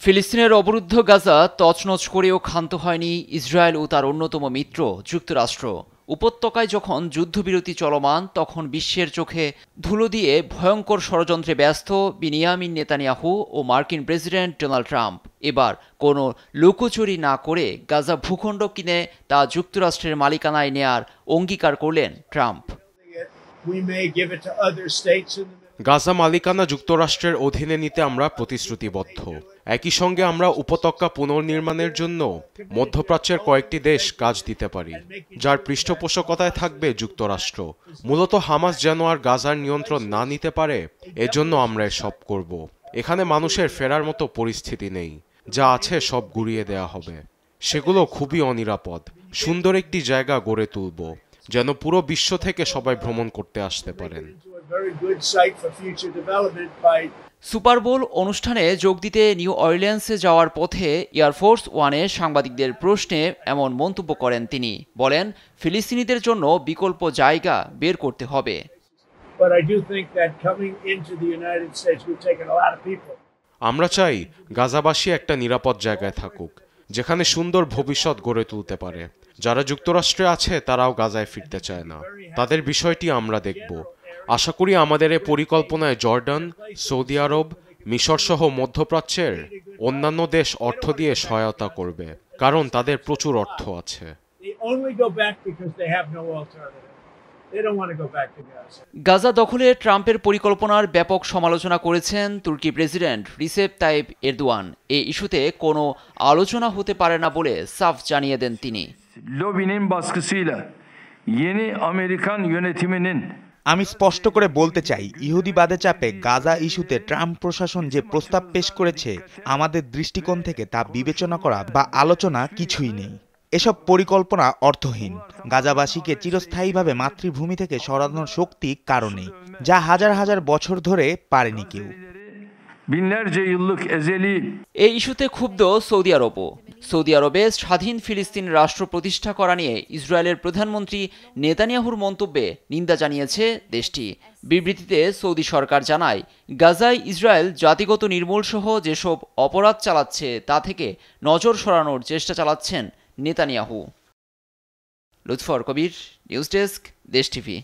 ফিলিস্তিনের অবরুদ্ধ গাজা তছনছ করেও ক্ষান্ত হয়নি ইসরায়েল ও তার অন্যতম মিত্র যুক্তরাষ্ট্র। উপত্যকায় যখন যুদ্ধবিরতি চলমান, তখন বিশ্বের চোখে ধুলো দিয়ে ভয়ঙ্কর ষড়যন্ত্রে ব্যস্ত বিনিয়ামিন নেতানিয়াহু ও মার্কিন প্রেসিডেন্ট ডোনাল্ড ট্রাম্প। এবার কোনো লুকোচুরি না করে গাজা ভূখণ্ড কিনে তা যুক্তরাষ্ট্রের মালিকানায় নেয়ার অঙ্গীকার করলেন ট্রাম্প। গাজা মালিকানা যুক্তরাষ্ট্রের অধীনে নিতে আমরা প্রতিশ্রুতিবদ্ধ। একই সঙ্গে আমরা উপত্যকা পুনর্নির্মাণের জন্য মধ্যপ্রাচ্যের কয়েকটি দেশ কাজ দিতে পারি, যার পৃষ্ঠপোষকতায় থাকবে যুক্তরাষ্ট্র। মূলত হামাস যেন আর গাজার নিয়ন্ত্রণ না নিতে পারে, এজন্য আমরা এসব করব। এখানে মানুষের ফেরার মতো পরিস্থিতি নেই, যা আছে সব গুড়িয়ে দেয়া হবে। সেগুলো খুবই অনিরাপদ। সুন্দর একটি জায়গা গড়ে তুলব, যেন পুরো বিশ্ব থেকে সবাই ভ্রমণ করতে আসতে পারেন। সুপার বোল অনুষ্ঠানে যোগ দিতে নিউ অরলিয়ান্সে যাওয়ার পথে এয়ারফোর্স ওয়ানে সাংবাদিকদের প্রশ্নে এমন মন্তব্য করেন তিনি। বলেন, ফিলিস্তিনিদের জন্য বিকল্প জায়গা বের করতে হবে। আমরা চাই গাজাবাসী একটা নিরাপদ জায়গায় থাকুক, যেখানে সুন্দর ভবিষ্যৎ গড়ে তুলতে পারে। যারা যুক্তরাষ্ট্রে আছে তারাও গাজায় ফিরতে চায় না। তাদের বিষয়টি আমরা দেখব। আশা করি আমাদের এই পরিকল্পনায় জর্ডান, সৌদি আরব, মিশর সহ মধ্যপ্রাচ্যের অন্যান্য দেশ অর্থ দিয়ে সহায়তা করবে, কারণ তাদের প্রচুর অর্থ আছে। গাজা দখলে ট্রাম্পের পরিকল্পনার ব্যাপক সমালোচনা করেছেন তুর্কি প্রেসিডেন্ট রিসেপ তাইপ এরদোয়ান। এই ইস্যুতে কোনো আলোচনা হতে পারে না বলে সাফ জানিয়ে দেন তিনি। আমি স্পষ্ট করে বলতে চাই, ইহুদিবাদের চাপে গাজা ইস্যুতে ট্রাম্প প্রশাসন যে প্রস্তাব পেশ করেছে, আমাদের দৃষ্টিকোণ থেকে তা বিবেচনা করা বা আলোচনা কিছুই নেই। এসব পরিকল্পনা অর্থহীন। গাজাবাসীকে চিরস্থায়ীভাবে মাতৃভূমি থেকে সরানোর শক্তি কারণে, যা হাজার হাজার বছর ধরে পারেনি কেউ। এই ইস্যুতে ক্ষুব্ধ সৌদি আরবও। সৌদি আরবে স্বাধীন ফিলিস্তিন রাষ্ট্র প্রতিষ্ঠা করা নিয়ে ইসরায়েলের প্রধানমন্ত্রী নেতানিয়াহুর মন্তব্যে নিন্দা জানিয়েছে দেশটি। বিবৃতিতে সৌদি সরকার জানায়, গাজায় ইসরায়েল জাতিগত নির্মূল সহ যেসব অপরাধ চালাচ্ছে তা থেকে নজর সরানোর চেষ্টা চালাচ্ছেন নেতানিয়াহু। লুৎফর কবির, নিউজ ডেস্ক, দেশ টিভি।